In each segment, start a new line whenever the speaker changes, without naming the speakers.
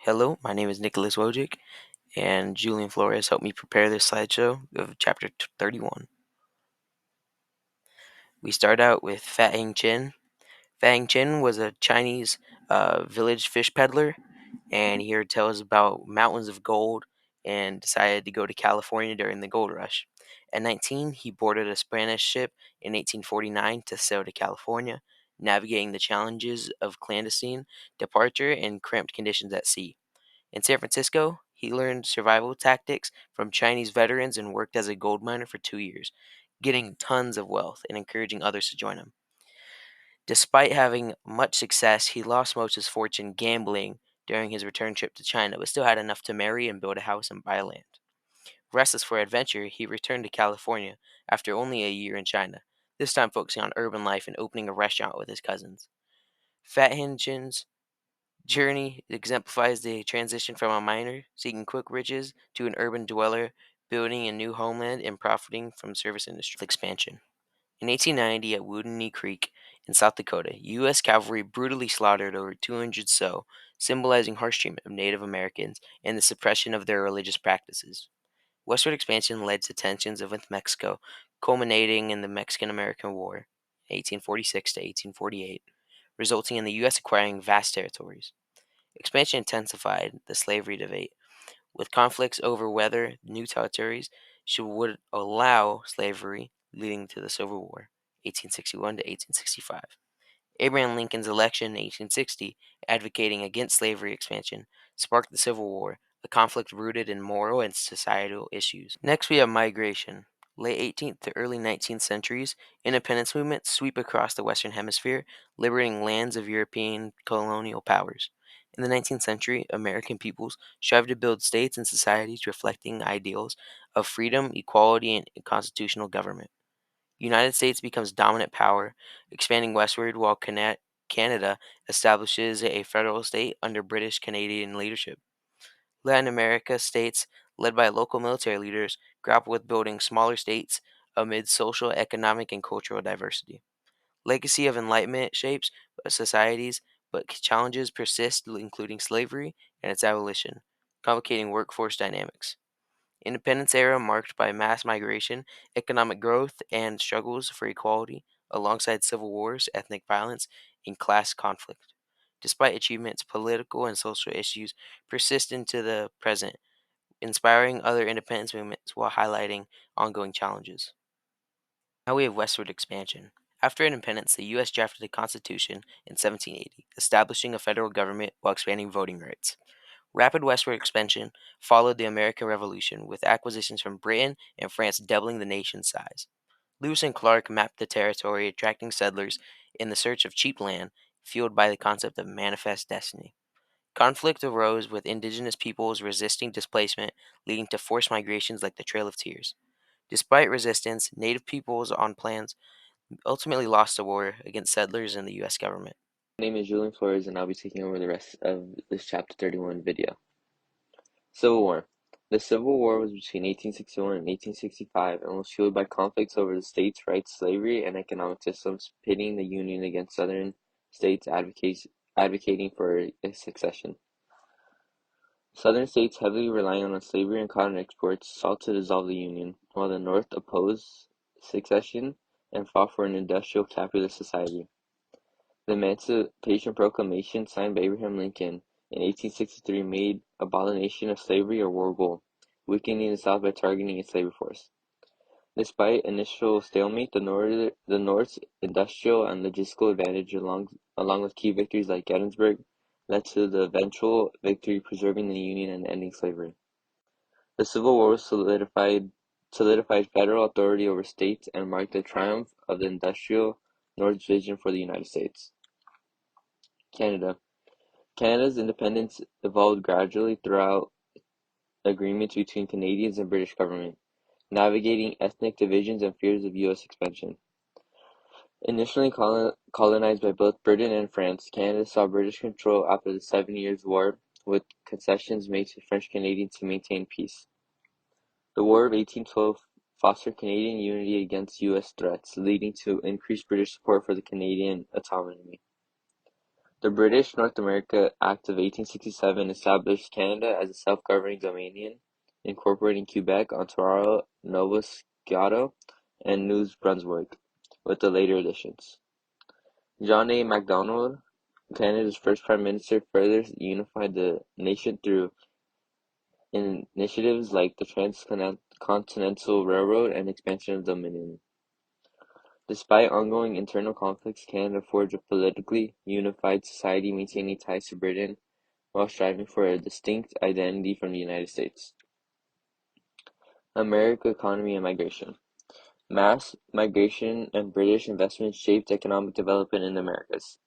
Hello, my name is Nicholas Wojcik, and Julian Flores helped me prepare this slideshow of chapter 31. We start out with Fat Hang Chin. Fat Hang Chin was a Chinese village fish peddler, and he heard tales about mountains of gold and decided to go to California during the gold rush. At 19, he boarded a Spanish ship in 1849 to sail to California, navigating the challenges of clandestine departure and cramped conditions at sea. In San Francisco, he learned survival tactics from Chinese veterans and worked as a gold miner for 2 years, getting tons of wealth and encouraging others to join him. Despite having much success, he lost most of his fortune gambling during his return trip to China, but still had enough to marry and build a house and buy land. Restless for adventure, he returned to California after only a year in China, this time focusing on urban life and opening a restaurant with his cousins. Fat Hinchin's journey exemplifies the transition from a miner seeking quick riches to an urban dweller building a new homeland and profiting from service industry expansion. In 1890, at Wounded Knee Creek in South Dakota, U.S. cavalry brutally slaughtered over 200 Sioux, symbolizing harsh treatment of Native Americans and the suppression of their religious practices. Westward expansion led to tensions with Mexico, culminating in the Mexican-American War, 1846 to 1848, resulting in the U.S. acquiring vast territories. Expansion intensified the slavery debate, with conflicts over whether new territories would allow slavery, leading to the Civil War, 1861 to 1865. Abraham Lincoln's election in 1860, advocating against slavery expansion, sparked the Civil War, a conflict rooted in moral and societal issues. Next, we have migration. Late 18th to early 19th centuries, independence movements sweep across the Western Hemisphere, liberating lands of European colonial powers. In the 19th century, American peoples strived to build states and societies reflecting ideals of freedom, equality, and constitutional government. United States becomes dominant power, expanding westward while Canada establishes a federal state under British Canadian leadership. Latin America states, led by local military leaders, grapple with building smaller states amid social, economic, and cultural diversity. Legacy of Enlightenment shapes societies, but challenges persist, including slavery and its abolition, complicating workforce dynamics. Independence era marked by mass migration, economic growth, and struggles for equality, alongside civil wars, ethnic violence, and class conflict. Despite achievements, political and social issues persist into the present, inspiring other independence movements while highlighting ongoing challenges. Now we have westward expansion. After independence, the U.S. drafted a constitution in 1780, establishing a federal government while expanding voting rights. Rapid westward expansion followed the American Revolution, with acquisitions from Britain and France doubling the nation's size. Lewis and Clark mapped the territory, attracting settlers in the search of cheap land, fueled by the concept of manifest destiny. Conflict arose with indigenous peoples resisting displacement, leading to forced migrations like the Trail of Tears. Despite resistance, native peoples on plans ultimately lost the war against settlers and the U.S. government.
My name is Julian Flores, and I'll be taking over the rest of this Chapter 31 video. Civil War. The Civil War was between 1861 and 1865 and was fueled by conflicts over the states' rights, slavery, and economic systems, pitting the Union against Southern states advocating for a succession. Southern states, heavily relying on slavery and cotton exports, sought to dissolve the Union, while the North opposed secession and fought for an industrial capitalist society. The Emancipation Proclamation, signed by Abraham Lincoln in 1863, made abolition of slavery a war goal, weakening the South by targeting its labor force. Despite initial stalemate, the North's industrial and logistical advantage, along with key victories like Gettysburg, led to the eventual victory, preserving the Union and ending slavery. The Civil War solidified federal authority over states and marked the triumph of the industrial North's vision for the United States. Canada. Canada's independence evolved gradually throughout agreements between Canadians and British government, navigating ethnic divisions and fears of U.S. expansion. Initially colonized by both Britain and France, Canada saw British control after the Seven Years' War, with concessions made to French Canadians to maintain peace. The War of 1812 fostered Canadian unity against U.S. threats, leading to increased British support for the Canadian autonomy. The British North America Act of 1867 established Canada as a self-governing dominion, incorporating Quebec, Ontario, Nova Scotia, and New Brunswick, with the later additions. John A. Macdonald, Canada's first Prime Minister, further unified the nation through initiatives like the Transcontinental Railroad and expansion of Dominion. Despite ongoing internal conflicts, Canada forged a politically unified society, maintaining ties to Britain while striving for a distinct identity from the United States. America economy and migration. Mass migration and British investment shaped economic development in the Americas.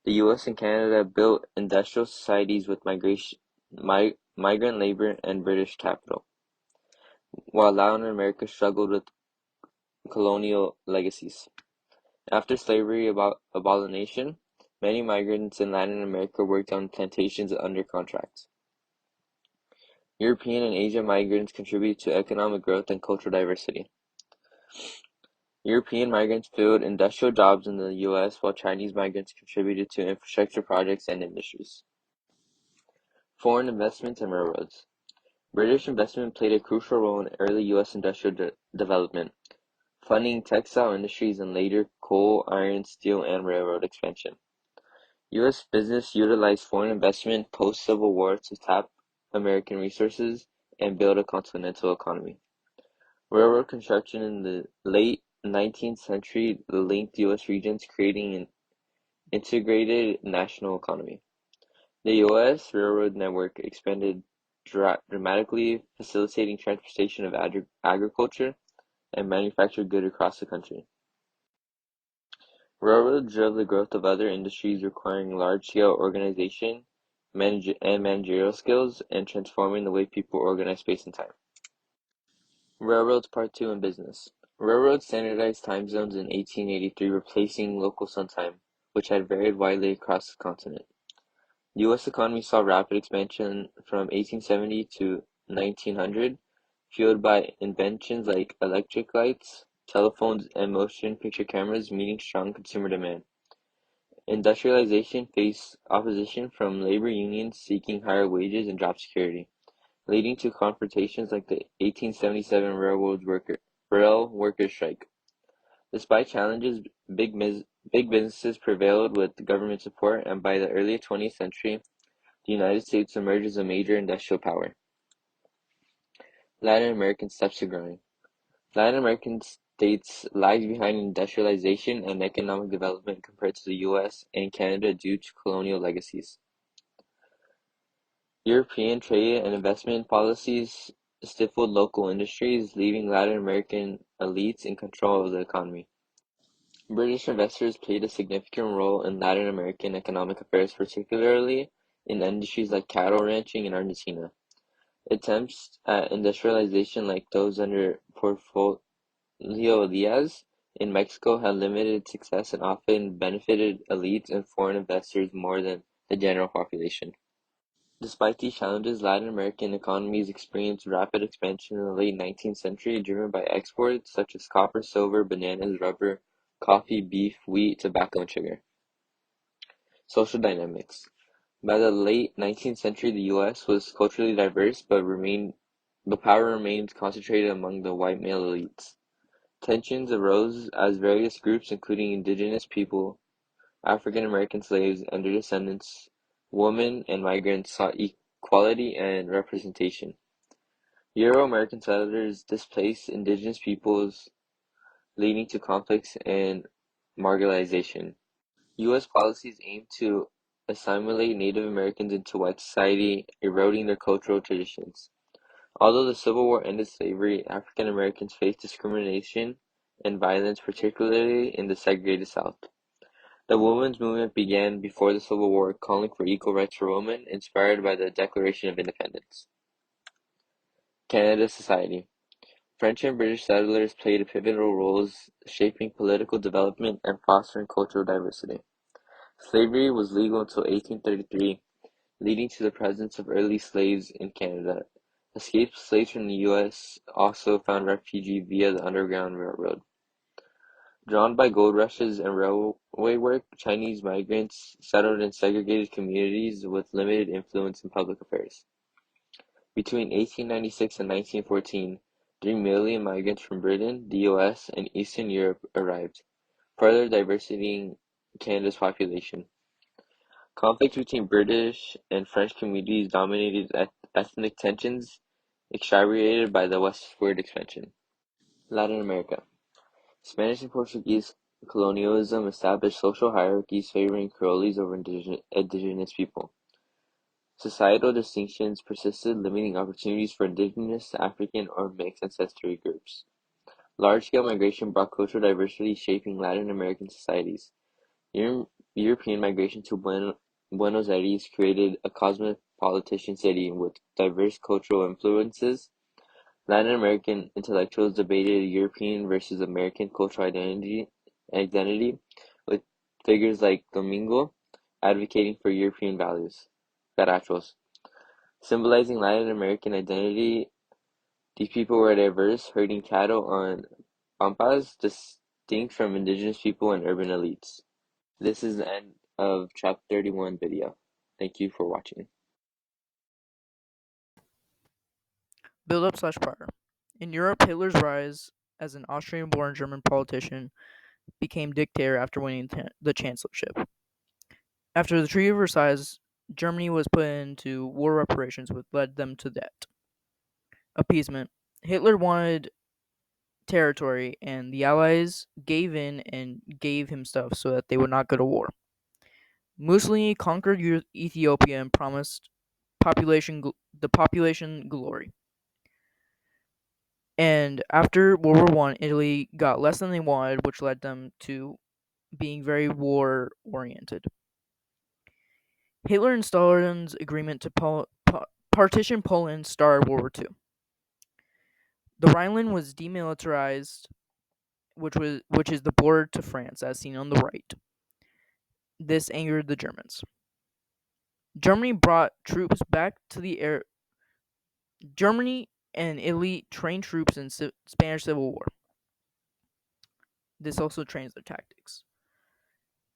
The US and Canada built industrial societies with migrant labor and British capital, while Latin America struggled with colonial legacies. After slavery abolition, many migrants in Latin America worked on plantations under contract. European and Asian migrants contributed to economic growth and cultural diversity. European migrants filled industrial jobs in the US, while Chinese migrants contributed to infrastructure projects and industries. Foreign investments and railroads. British investment played a crucial role in early US industrial development, funding textile industries and later coal, iron, steel, and railroad expansion. US business utilized foreign investment post-Civil War to tap American resources and build a continental economy. Railroad construction in the late 19th century linked US regions, creating an integrated national economy. The US railroad network expanded dramatically, facilitating transportation of agriculture and manufactured goods across the country. Railroads drove the growth of other industries requiring large-scale organization and managerial skills, and transforming the way people organize space and time. Railroads Part 2 in business. Railroads standardized time zones in 1883, replacing local sun time, which had varied widely across the continent. The U.S. economy saw rapid expansion from 1870 to 1900, fueled by inventions like electric lights, telephones, and motion picture cameras, meeting strong consumer demand. Industrialization faced opposition from labor unions seeking higher wages and job security, leading to confrontations like the 1877 rail workers strike. Despite challenges, big businesses prevailed with government support, and by the early 20th century, the United States emerged as a major industrial power. Latin American steps to growing. Latin American states lagged behind in industrialization and economic development compared to the US and Canada due to colonial legacies. European trade and investment policies stifled local industries, leaving Latin American elites in control of the economy. British investors played a significant role in Latin American economic affairs, particularly in industries like cattle ranching in Argentina. Attempts at industrialization like those under Porfirio Diaz in Mexico had limited success and often benefited elites and foreign investors more than the general population. Despite these challenges, Latin American economies experienced rapid expansion in the late 19th century, driven by exports such as copper, silver, bananas, rubber, coffee, beef, wheat, tobacco, and sugar. Social dynamics. By the late 19th century, the U.S. was culturally diverse, but power remained concentrated among the white male elites. Tensions arose as various groups, including indigenous people, African American slaves and their descendants, women, and migrants, sought equality and representation. Euro-American settlers displaced indigenous peoples, leading to conflicts and marginalization. U.S. policies aimed to assimilate Native Americans into white society, eroding their cultural traditions. Although the Civil War ended slavery, African Americans faced discrimination and violence, particularly in the segregated South. The women's movement began before the Civil War, calling for equal rights for women, inspired by the Declaration of Independence. Canada society. French and British settlers played pivotal roles shaping political development and fostering cultural diversity. Slavery was legal until 1833, leading to the presence of early slaves in Canada. Escaped slaves from the U.S. also found refuge via the Underground Railroad. Drawn by gold rushes and way work, Chinese migrants settled in segregated communities with limited influence in public affairs. Between 1896 and 1914, 3 million migrants from Britain, the US, and Eastern Europe arrived, further diversifying Canada's population. Conflicts between British and French communities dominated ethnic tensions, exacerbated by the westward expansion. Latin America. Spanish and Portuguese colonialism established social hierarchies favoring Creoles over indigenous people. Societal distinctions persisted, limiting opportunities for indigenous, African, or mixed ancestry groups. Large-scale migration brought cultural diversity, shaping Latin American societies. European migration to Buenos Aires created a cosmopolitan city with diverse cultural influences. Latin American intellectuals debated European versus American cultural identity, with figures like Domingo advocating for European values. Garachos. Symbolizing Latin American identity, these people were diverse, herding cattle on pampas, distinct from indigenous people and urban elites. This is the end of chapter 31 video. Thank you for watching.
Build up slash prior. In Europe, Hitler's rise as an Austrian born German politician became dictator after winning the chancellorship. After the Treaty of Versailles, Germany was put into war reparations, which led them to debt. Appeasement. Hitler wanted territory, and the Allies gave in and gave him stuff so that they would not go to war. Mussolini conquered Ethiopia and promised the population glory. And after World War One, Italy got less than they wanted, which led them to being very war oriented. Hitler and Stalin's agreement to partition Poland started World War II. The Rhineland was demilitarized, which is the border to France, as seen on the right. This angered the Germans. Germany brought troops back to the air. Germany and Italy trained troops in Spanish Civil War. This also trains their tactics.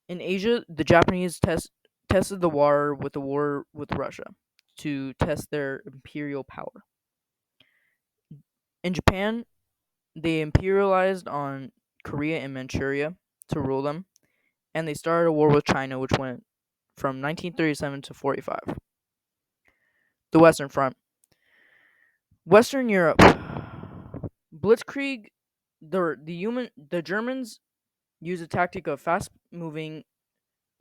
In Asia, the Japanese tested the water with the war with Russia to test their imperial power. In Japan, they imperialized on Korea and Manchuria to rule them, and they started a war with China, which went from 1937 to 45. The Western Front. Western Europe. Blitzkrieg. The Germans used a tactic of fast-moving.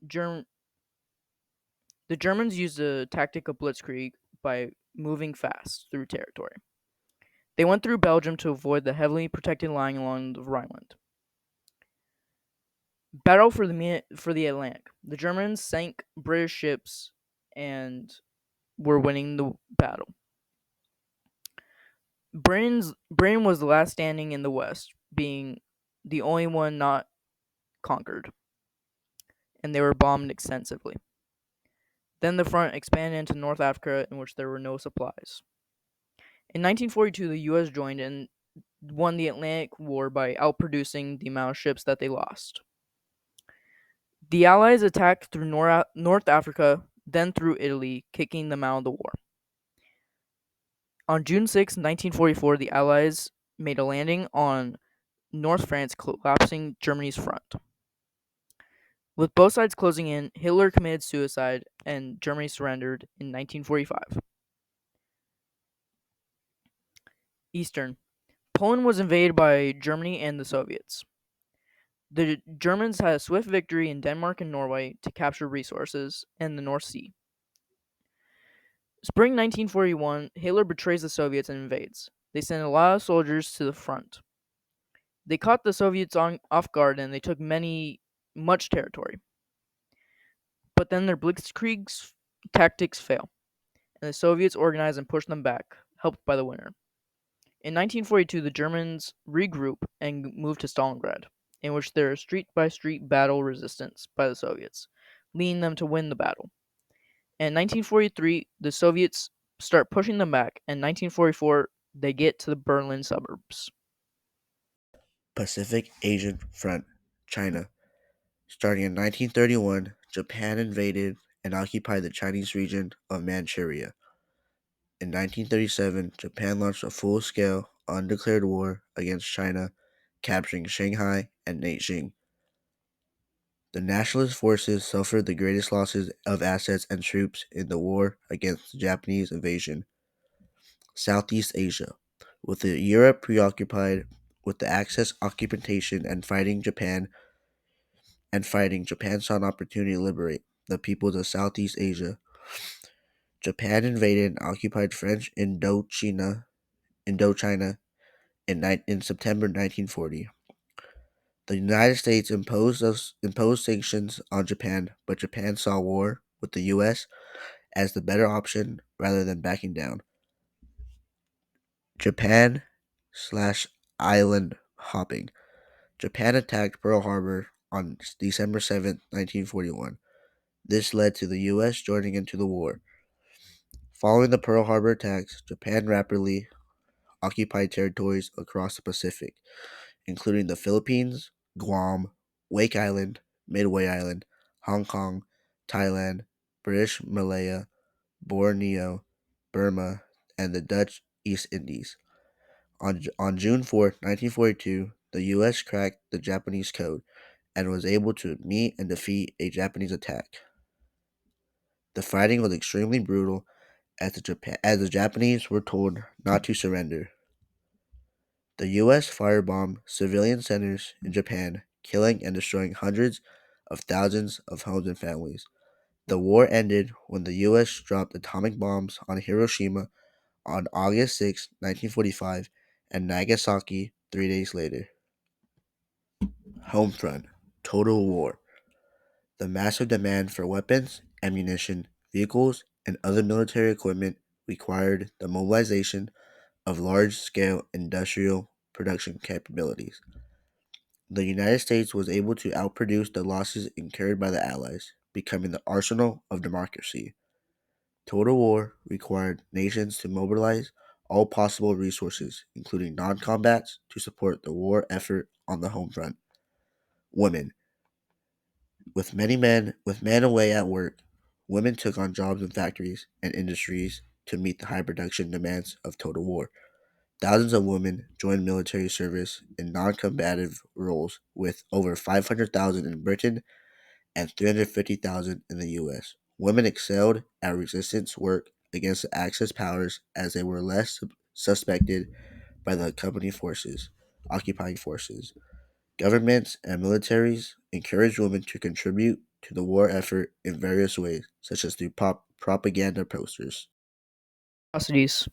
The Germans used a tactic of blitzkrieg by moving fast through territory. They went through Belgium to avoid the heavily protected line along the Rhineland. Battle for the Atlantic. The Germans sank British ships and were winning the battle. Britain was the last standing in the West, being the only one not conquered, and they were bombed extensively. Then the front expanded into North Africa, in which there were no supplies. In 1942, the U.S. joined and won the Atlantic War by outproducing the amount of ships that they lost. The Allies attacked through North Africa, then through Italy, kicking them out of the war. On June 6, 1944, the Allies made a landing on North France, collapsing Germany's front. With both sides closing in, Hitler committed suicide and Germany surrendered in 1945. Eastern. Poland was invaded by Germany and the Soviets. The Germans had a swift victory in Denmark and Norway to capture resources and the North Sea. Spring 1941, Hitler betrays the Soviets and invades. They sent a lot of soldiers to the front. They caught the Soviets off guard and they took much territory. But then their blitzkrieg tactics fail, and the Soviets organize and push them back, helped by the winter. In 1942, the Germans regroup and move to Stalingrad, in which there is street-by-street battle resistance by the Soviets, leading them to win the battle. In 1943, the Soviets start pushing them back, and in 1944, they get to the Berlin suburbs.
Pacific Asian Front, China. Starting in 1931, Japan invaded and occupied the Chinese region of Manchuria. In 1937, Japan launched a full-scale, undeclared war against China, capturing Shanghai and Nanjing. The nationalist forces suffered the greatest losses of assets and troops in the war against the Japanese invasion. Southeast Asia. With Europe preoccupied with the Axis occupation Japan saw an opportunity to liberate the peoples of Southeast Asia. Japan invaded and occupied French Indochina in September 1940. The United States imposed sanctions on Japan, but Japan saw war with the U.S. as the better option rather than backing down. Japan/island hopping. Japan attacked Pearl Harbor on December 7, 1941. This led to the U.S. joining into the war. Following the Pearl Harbor attacks, Japan rapidly occupied territories across the Pacific, including the Philippines, Guam, Wake Island, Midway Island, Hong Kong, Thailand, British Malaya, Borneo, Burma, and the Dutch East Indies. On June 4, 1942, the U.S. cracked the Japanese code and was able to meet and defeat a Japanese attack. The fighting was extremely brutal as the Japanese were told not to surrender. The U.S. firebombed civilian centers in Japan, killing and destroying hundreds of thousands of homes and families. The war ended when the U.S. dropped atomic bombs on Hiroshima on August 6, 1945, and Nagasaki 3 days later. Homefront. Total war. The massive demand for weapons, ammunition, vehicles, and other military equipment required the mobilization of large-scale industrial production capabilities. The United States was able to outproduce the losses incurred by the Allies, becoming the arsenal of democracy. Total war required nations to mobilize all possible resources, including non-combats, to support the war effort on the home front. Women. With men away at work, women took on jobs in factories and industries to meet the high production demands of total war. Thousands of women joined military service in non-combative roles, with over 500,000 in Britain and 350,000 in the U.S. Women excelled at resistance work against the Axis powers as they were less suspected by the occupying forces. Governments and militaries encouraged women to contribute to the war effort in various ways, such as through propaganda posters.
Atrocities.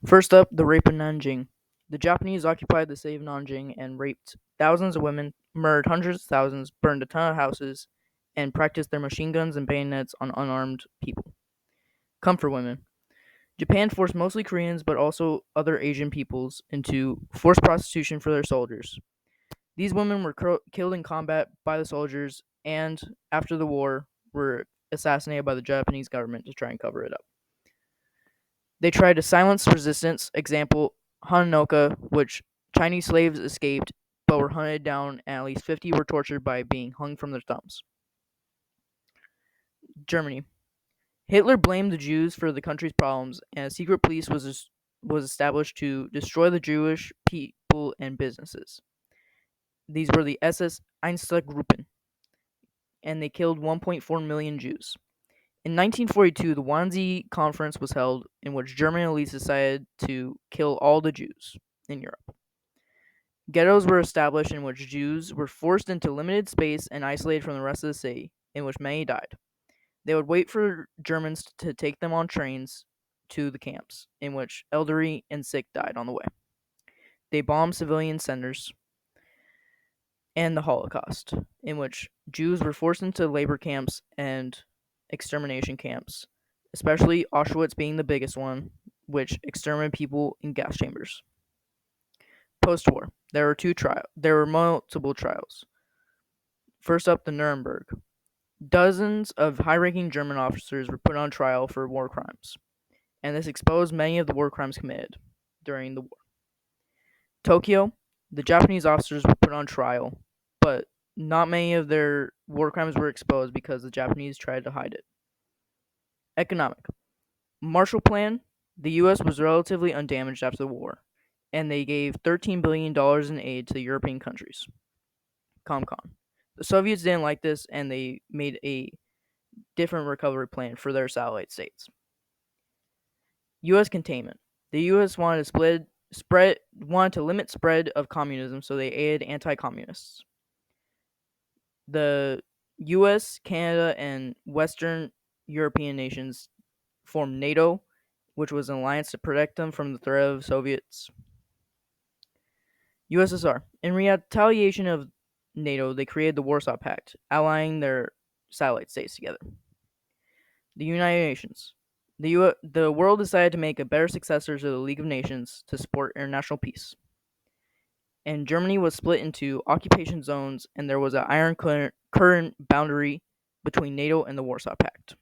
First up, the rape of Nanjing. The Japanese occupied the city of Nanjing and raped thousands of women, murdered hundreds of thousands, burned a ton of houses, and practiced their machine guns and bayonets on unarmed people. Comfort women. Japan forced mostly Koreans but also other Asian peoples into forced prostitution for their soldiers. These women were killed in combat by the soldiers and, after the war, were assassinated by the Japanese government to try and cover it up. They tried to silence resistance, example, Hananoka, which Chinese slaves escaped but were hunted down, and at least 50 were tortured by being hung from their thumbs. Germany. Hitler blamed the Jews for the country's problems, and a secret police was established to destroy the Jewish people and businesses. These were the SS Einsatzgruppen, and they killed 1.4 million Jews. In 1942, the Wannsee Conference was held, in which German elites decided to kill all the Jews in Europe. Ghettos were established in which Jews were forced into limited space and isolated from the rest of the city, in which many died. They would wait for Germans to take them on trains to the camps, in which elderly and sick died on the way. They bombed civilian centers, and the Holocaust, in which Jews were forced into labor camps and extermination camps, especially Auschwitz being the biggest one, which exterminated people in gas chambers. Post-war, there were multiple trials. First up, the Nuremberg. Dozens of high-ranking German officers were put on trial for war crimes, and this exposed many of the war crimes committed during the war. Tokyo, the Japanese officers were put on trial, but not many of their war crimes were exposed because the Japanese tried to hide it. Economic. Marshall Plan. The U.S. was relatively undamaged after the war, and they gave $13 billion in aid to the European countries. COMCON. The Soviets didn't like this, and they made a different recovery plan for their satellite states. U.S. containment. The U.S. wanted to limit spread of communism, so they aided anti-communists. The U.S., Canada, and Western European nations formed NATO, which was an alliance to protect them from the threat of Soviets. USSR. In retaliation of NATO, they created the Warsaw Pact, allying their satellite states together. The United Nations. The world decided to make a better successor to the League of Nations to support international peace. And Germany was split into occupation zones, and there was an iron current boundary between NATO and the Warsaw Pact.